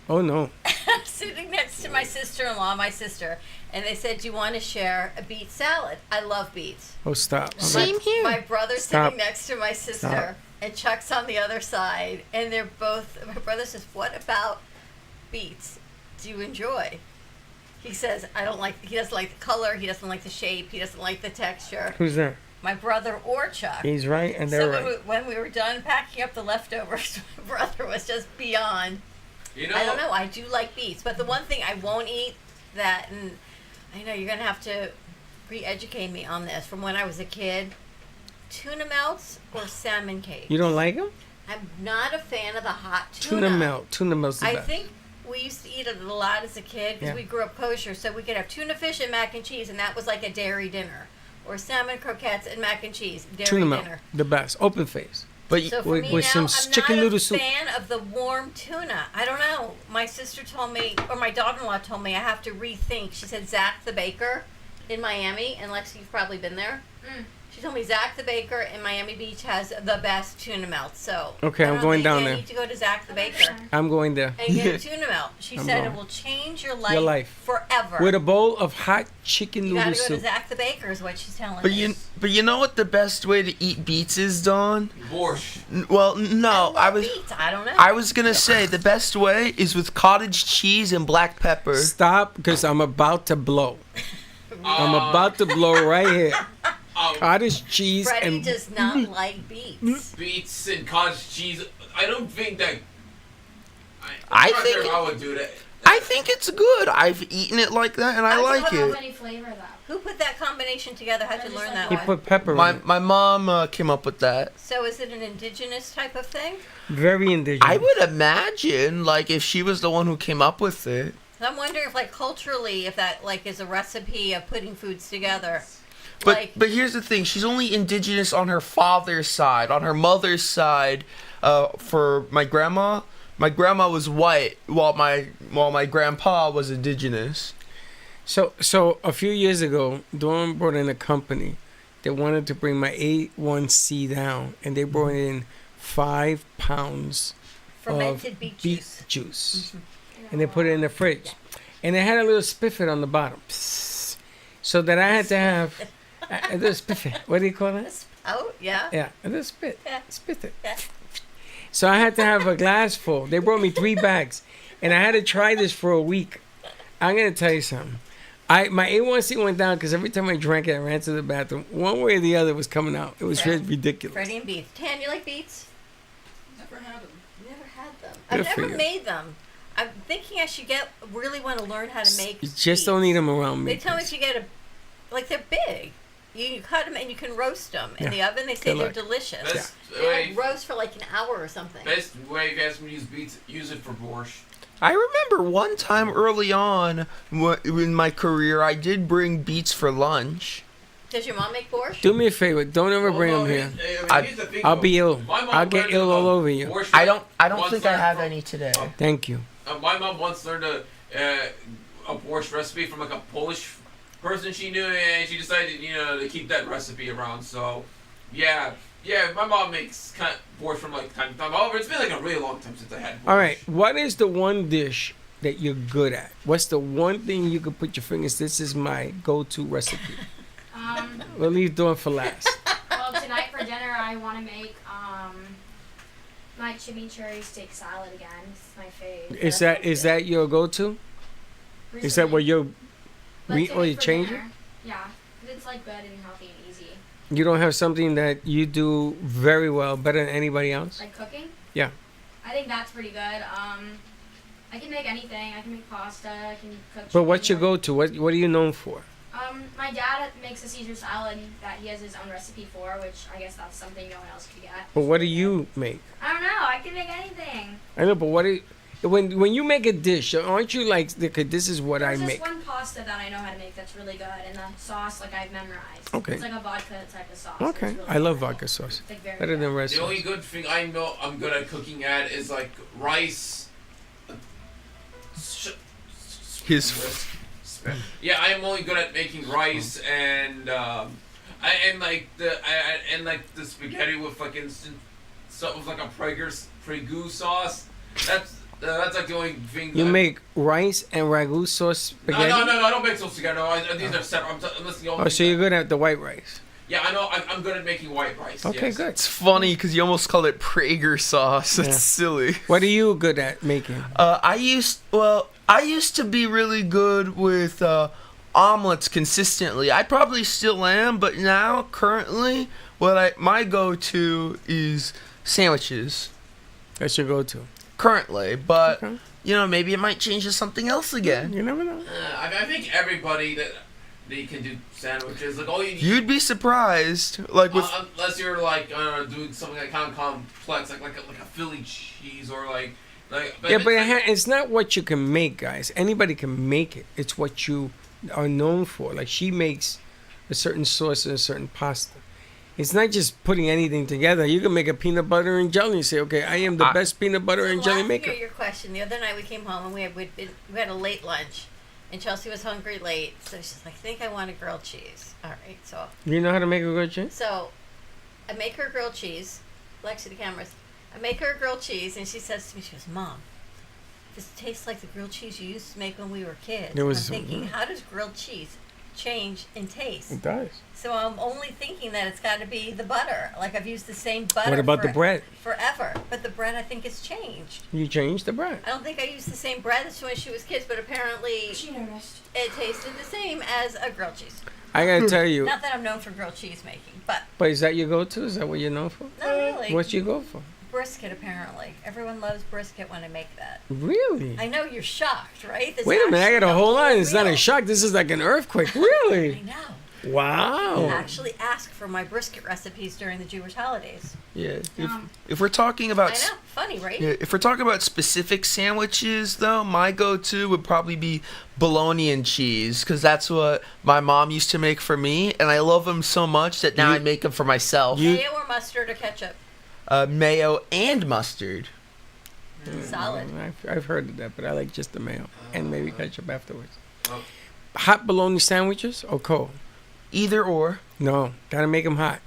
Oh, no.
I'm sitting next to my sister-in-law, my sister, and they said, do you want to share a beet salad? I love beets.
Oh, stop.
My brother's
Stop.
sitting next to my sister,
Stop.
and Chuck's on the other side, and they're both, my brother says, what about beets do you enjoy? He says, he doesn't like the color, he doesn't like the shape, he doesn't like the texture.
Who's that?
My brother or Chuck.
He's right, and they're
So
right.
when we were done packing up the leftovers, my brother was just beyond.
You know,
I don't know. I do like beets, but the one thing I won't eat that, and I know you're gonna have to re-educate me on this. From when I was a kid, tuna melts or salmon cakes.
You don't like them?
I'm not a fan of the hot tuna.
Tuna melt. Tuna melt's the
I
best.
think we used to eat it a lot as a kid because
Yeah.
we grew up kosher, so we could have tuna fish and mac and cheese, and that was like a dairy dinner, or salmon croquettes and mac and cheese dairy
Tuna melt.
dinner.
The best. Open face.
But
So for
with,
me
with
now,
some
I'm
chicken
not
noodle
a
soup.
fan of the warm tuna. I don't know. My sister told me, or my daughter-in-law told me, I have to rethink. She said Zach the Baker in Miami, and Lexi, you've probably been there. She told me Zach the Baker in Miami Beach has the best tuna melt. So
Okay,
I
I'm
don't
going
think
down
I
there.
need to go to Zach the Baker
I'm going there.
and get a tuna melt. She
I'm
said
going.
it will change your
Your life.
forever.
With a bowl of hot chicken
you
noodle
gotta go to
soup.
Zach the Baker is what she's telling
But
me.
you know what the best way to eat beets is, Dawn?
Borscht.
Well, no, I was
Beets, I don't know.
I was gonna say the best way is with cottage cheese and black pepper.
Stop, because I'm about to blow. I'm about to blow right here. Cottage cheese
Freddie
and
does not like beets.
Beets and cottage cheese. I don't think that.
I
I'm not
think
sure if I would do that.
I think it's good. I've eaten it like that, and I like
How
it.
many flavor though?
Who put that combination together? How'd you learn that
he
one?
put pepper
My
in it.
my mom came up with that.
So is it an indigenous type of thing?
Very indigenous.
I would imagine, like, if she was the one who came up with it.
I'm wondering if, like, culturally, if that, like, is a recipe of putting foods together.
But
Like,
but here's the thing: she's only indigenous on her father's side. On her mother's side, for my grandma was white, while my grandpa was indigenous.
So a few years ago, Dawn brought in a company that wanted to bring my A1C down, and they brought in 5 pounds
fermented
of
beet
beet
juice.
juice. And they put it in the fridge. And it had a little spiffet on the bottom. Psst. So that I had to have a little spiffet. What do you call it?
Oh, yeah.
Yeah, a little spit.
Yeah.
Spit it.
Yeah.
So I had to have a glass full. They brought me 3 bags. And I had to try this for a week. I'm going to tell you something. My A1C went down because every time I drank it, I ran to the bathroom. One way or the other was coming out. It was really ridiculous.
Freddie and beets. Tan, you like beets?
Never had them.
Never had them.
Good
I've
for
never
you.
made them. I'm thinking I should really want to learn how to make
You just don't eat them around me.
They tell me if you get they're big. You cut them and you can roast them in
Yeah.
the oven. They say
Good
they're
luck.
delicious.
Best
They
way,
like roast for like an hour or something.
best way you guys can use beets, use it for borscht.
I remember one time early on in my career, I did bring beets for lunch.
Does your mom make borscht?
Do me a favor. Don't ever bring them here.
Here's the thing,
I'll
though.
be ill.
My mom
I'll get
learned
ill all
about
over you.
borscht
I don't
once
think I
learned
have
from-
any today.
Thank you.
My mom once learned a borscht recipe from like a Polish person she knew, and she decided, to keep that recipe around. So, yeah, my mom makes borscht from like time to time. However, it's been like a really long time since I had borscht.
All right. What is the one dish that you're good at? What's the one thing you could put your fingers? This is my go-to recipe. We'll leave Dawn for last.
Well, tonight for dinner I want to make my chimichurri steak salad again. It's my favorite.
Is that your go-to? Is that what you're?
Like to
Or you
make for
change it?
dinner. Yeah, 'cause it's like good and healthy and easy.
You don't have something that you do very well, better than anybody else?
Like cooking.
Yeah.
I think that's pretty good. I can make anything. I can make pasta. I can cook.
But what's
chicken.
your go-to? What are you known for?
My My dad makes a Caesar salad that he has his own recipe for, which I guess that's something no one else could get.
But what do you make?
I don't know. I can make anything.
I know, but what do when you make a dish, aren't you like, okay, this is what
There's
I
just
make?
one pasta that I know how to make that's really good, and the sauce, like, I've memorized.
Okay.
It's like a vodka type of sauce.
Okay,
It's really
I love
good.
vodka sauce.
It's, like, very
Better than
good.
red
The
sauce.
only good thing I know I'm good at cooking at is like rice. Yeah, I am only good at making rice and like the spaghetti with like instant, so with like a Prego sauce. That's like the only thing.
You make rice and ragu sauce spaghetti?
No, I don't make sauce spaghetti. No, these are separate. I'm listening.
Oh, so you're good at the white rice?
Yeah, I know. I'm good at making white rice.
Okay,
yes.
good.
It's funny because you almost call it Prager sauce. That's
Yeah.
silly.
What are you good at making?
I used to be really good with omelets consistently. I probably still am, but now currently, my go-to is sandwiches.
That's your go-to.
Currently, but
Okay.
maybe it might change to something else again.
You never know.
I think everybody that they can do sandwiches. Like all you need.
You'd be surprised, like with
Unless you're like doing something like kind of complex, like a Philly cheese or like.
Yeah, but it's not what you can make, guys. Anybody can make it. It's what you are known for. Like she makes a certain sauce and a certain pasta. It's not just putting anything together. You can make a peanut butter and jelly and say, okay, I am the best peanut butter and jelly maker.
To your question, the other night we came home and we had a late lunch, and Chelsea was hungry late, so she's like, I think I want a grilled cheese. All right, so.
You know how to make a grilled cheese?
So, I make her grilled cheese. Lexi, the cameras. I make her a grilled cheese, and she says to me, she goes, Mom, this tastes like the grilled cheese you used to make when we were kids.
There was
I'm
some-
thinking, how does grilled cheese change in taste?
It does.
So I'm only thinking that it's got to be the butter. Like I've used the same butter.
What about the bread?
Forever, but the bread I think has changed.
You changed the bread.
I don't think I used the same bread as when she was kids, but apparently
She noticed.
it tasted the same as a grilled cheese.
I gotta tell you.
Not that I'm known for grilled cheese making, but
But is that your go-to? Is that what you're known for?
not really.
What you go for?
Brisket, apparently. Everyone loves brisket when I make that.
Really?
I know you're shocked, right? This
Wait a minute, I gotta
actually
hold on. It's not
real.
a shock. This is like an earthquake. Really?
I know.
Wow.
I actually ask for my brisket recipes during the Jewish holidays.
Yeah. If we're talking about
I know. Funny, right?
Yeah, if we're talking about specific sandwiches, though, my go-to would probably be bologna and cheese, because that's what my mom used to make for me, and I love them so much that now I make them for myself.
Mayo or mustard or ketchup?
Mayo and mustard.
Solid.
I've heard of that, but I like just the mayo and maybe ketchup afterwards. Hot bologna sandwiches or cold?
Either or.
No, gotta make them hot.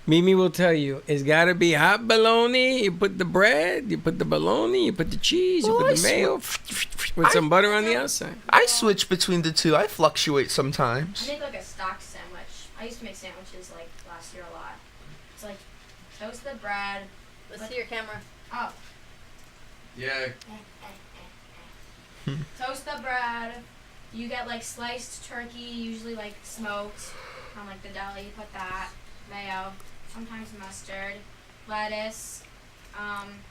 Mimi will tell you, it's gotta be hot bologna. You put the bread, you put the bologna, you put the cheese, you
Well,
put the mayo with some butter on the outside.
I switch between the two. I fluctuate
I
sometimes.
make like a stock sandwich. I used to make sandwiches like last year a lot. It's like toast the bread.
Let's see your camera.
Oh.
Yeah.
Toast the bread. You get like sliced turkey, usually like smoked from like the deli. You put that, mayo, sometimes mustard, lettuce,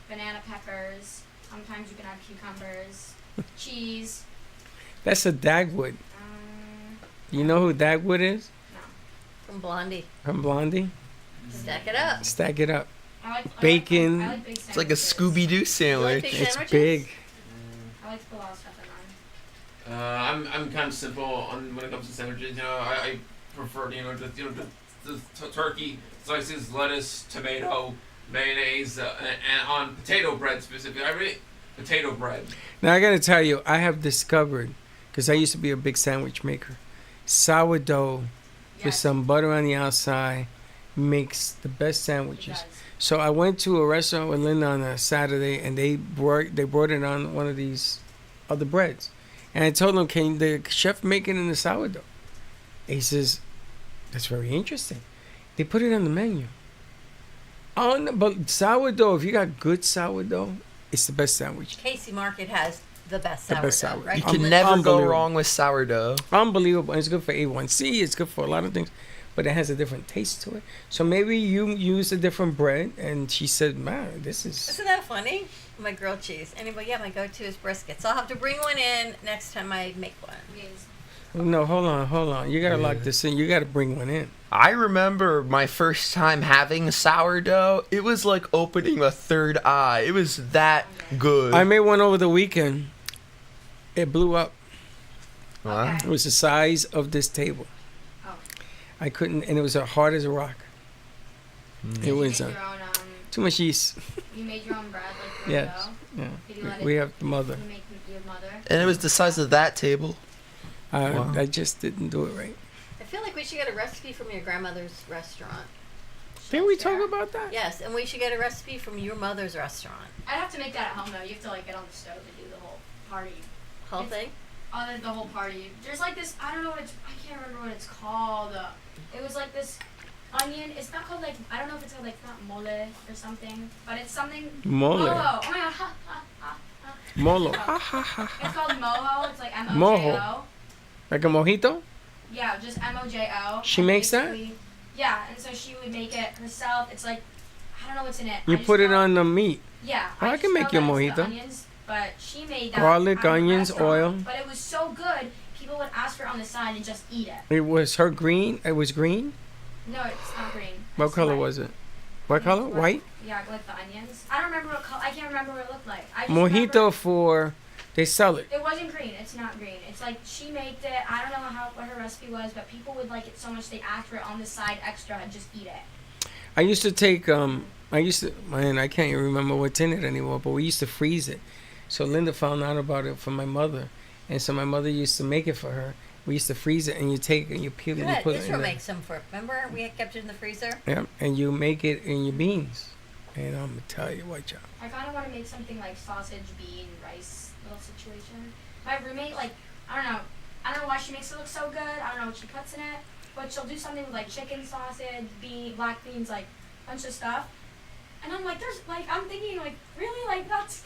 banana peppers. Sometimes you can have cucumbers, cheese.
That's a Dagwood. You know who Dagwood is?
From Blondie.
From Blondie?
Stack it up.
Stack it up.
I
Bacon.
like big
It's like a Scooby-Doo sandwich.
big
It's
sandwiches?
big.
I like to put a lot of stuff in mine.
I'm kind of simple on when it comes to sandwiches. I prefer just turkey slices, lettuce, tomato, mayonnaise, and on potato bread specifically. I really potato bread.
Now I gotta tell you, I have discovered, because I used to be a big sandwich maker, sourdough with some butter on the outside makes the best sandwiches. So I went to a restaurant with Linda on a Saturday, and they brought it on one of these other breads, and I told them, "Can the chef make it in the sourdough?" He says, "That's very interesting." They put it on the menu. But sourdough, if you got good sourdough, it's the best sandwich.
Casey Market has the best
The
sourdough,
best sourdough.
right?
You can never go
Unbelievable.
wrong with sourdough.
Unbelievable. It's good for A1C. It's good for a lot of things, but it has a different taste to it. So maybe you use a different bread. And she said, "Man, this is."
Isn't that funny? My grilled cheese. Anyway, yeah, my go-to is brisket. So I'll have to bring one in next time I make one.
Yes.
No, hold on. You gotta lock this in. You gotta bring one in.
I remember my first time having sourdough. It was like opening a third eye. It was that good.
I made one over the weekend. It blew up.
Wow.
It was the size of this table.
Oh.
I couldn't, and it was hard as a rock. It was
Your own,
too much yeast.
you made your own bread, like
Yes.
dough?
Yeah.
Did you let
We
it-
have the mother.
You make your mother?
And it was the size of that table. Wow.
I just didn't do it right.
I feel like we should get a recipe from your grandmother's restaurant.
Didn't we talk about that?
Yes, and we should get a recipe from your mother's restaurant.
I'd have to make that at home though. You have to like get on the stove and do the whole party.
Whole thing?
The whole party. There's like this. I don't know what it's. I can't remember what it's called. It was like this onion. It's not called like. I don't know if it's called like not mole or something, but it's something.
Mole.
Moho. Oh my god. Ha, ha, ha, ha.
Molo.
It's called moho. It's like mojo.
Mojo. Like a mojito?
Yeah, just mojo.
She makes that?
Basically- Yeah, and so she would make it herself. It's like I don't know what's in it.
You
I just
put it
know-
on the meat.
Yeah.
Oh, I
just
can make
know
you a
that it's the
mojito.
Onions, but she made that.
Garlic,
at a
onions,
restaurant,
oil.
But it was so good, people would ask for it on the side and just eat it.
It was her green. It was green.
No, it's not green.
What
It's
color
white.
was it? What color? White.
Yeah, like the onions. I don't remember what color. I can't remember what it looked like. I just
Mojito
remember-
for. They sell it.
It wasn't green. It's not green. It's like she made it. I don't know what her recipe was, but people would like it so much they asked for it on the side extra and just eat it.
I used to take. Man, I can't even remember what's in it anymore. But we used to freeze it. So Linda found out about it from my mother, and so my mother used to make it for her. We used to freeze it, and you take it and you peel it and you
Good.
put it
Israel
in
makes some for. Remember, we had kept it in the freezer.
Yeah, and you make it in your beans. And I'm gonna tell you what, y'all.
I kind of want to make something like sausage, bean, rice little situation. My roommate, like, I don't know why she makes it look so good. I don't know what she puts in it, but she'll do something with like chicken, sausage, black beans, like bunch of stuff. And I'm like, I'm thinking like, really, like that's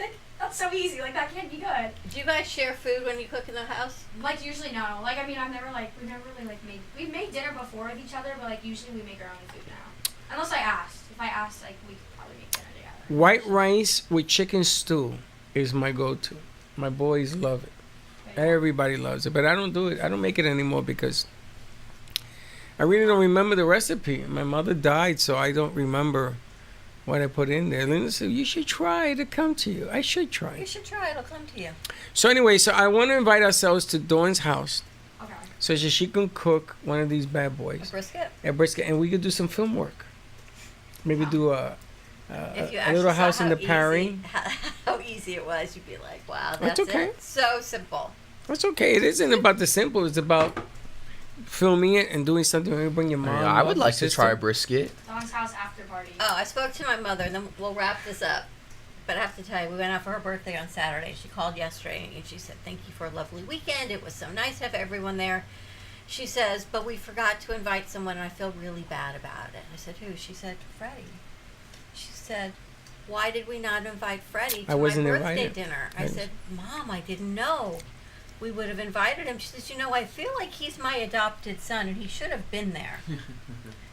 so easy. Like that can't be good.
Do you guys share food when you cook in the house?
Like usually no. Like I mean, we've never really like made. We've made dinner before with each other, but like usually we make our own food now. Unless I asked. If I asked, like we could probably make dinner together.
White rice with chicken stew is my go-to. My boys love it. Everybody loves it, but I don't do it. I don't make it anymore because I really don't remember the recipe. My mother died, so I don't remember what I put in there. Linda said, you should try it. It'll come to you. I should try
You
it.
should try it. It'll come to you.
So anyway, so I want to invite ourselves to Dawn's house
Okay.
so that she can cook one of these bad
A
boys.
brisket.
A brisket, and we could do some film work. Maybe do a
If you
a
actually
little
saw
house in
how
the Prairie.
easy- How easy it was, you'd be like, wow,
That's
that's
okay.
it. So simple.
That's okay. It isn't about the simple. It's about filming it and doing something. Maybe bring your mom.
I would
your
like to
sister.
try a brisket.
Dawn's house after party.
Oh, I spoke to my mother, and then we'll wrap this up. But I have to tell you, we went out for her birthday on Saturday. She called yesterday, and she said, thank you for a lovely weekend. It was so nice to have everyone there. She says, but we forgot to invite someone, and I feel really bad about it. I said, who? She said, Freddie. She said, why did we not invite Freddie to
I wasn't
my birthday
invited.
dinner? I said, Mom, I didn't know. We would have invited him. She says, I feel like he's my adopted son, and he should have been there.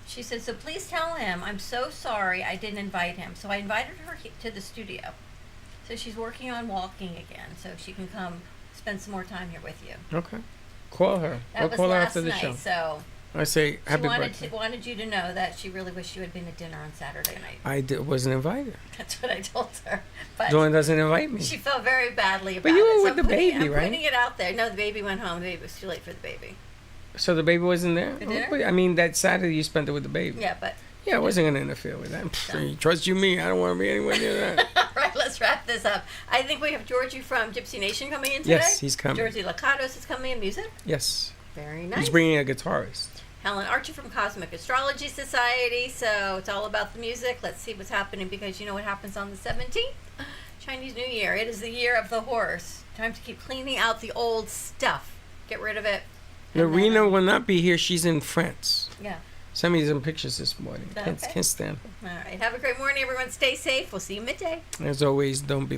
She said, so please tell him I'm so sorry I didn't invite him. So I invited her to the studio. So she's working on walking again, so she can come spend some more time here with you.
Okay. Call her.
That
I'll
was
call her
last
after the
night,
show.
so
I say
she
happy birthday.
wanted you to know that she really wished you had been at dinner on Saturday night.
I wasn't invited.
That's what I told her. But
Dawn doesn't invite me.
she felt very badly about
But you
it.
were
So
with
I'm
the
putting-
baby,
I'm
right?
putting it out there. No, the baby went home. The baby was too late for the baby.
So the baby wasn't there?
For dinner?
Oh, but, I mean, that Saturday you spent it with the baby.
Yeah, but
Yeah, I wasn't going to interfere with that. Pfft, trust you me, I don't want to be anywhere near that.
all right, let's wrap this up. I think we have Georgie from Gypsy Nation coming in today.
Yes, he's coming.
Georgie Lakatos is coming in music.
Yes.
Very nice.
He's bringing a guitarist.
Helen Archer from Cosmic Astrology Society. So it's all about the music. Let's see what's happening because you know what happens on the 17th? Chinese New Year. It is the year of the horse. Time to keep cleaning out the old stuff. Get rid of it.
Lorena will not be here. She's in France.
Yeah.
Sent me some pictures this morning.
Okay.
Can't stand her.
All right. Have a great morning, everyone. Stay safe. We'll see you midday.
As always, don't be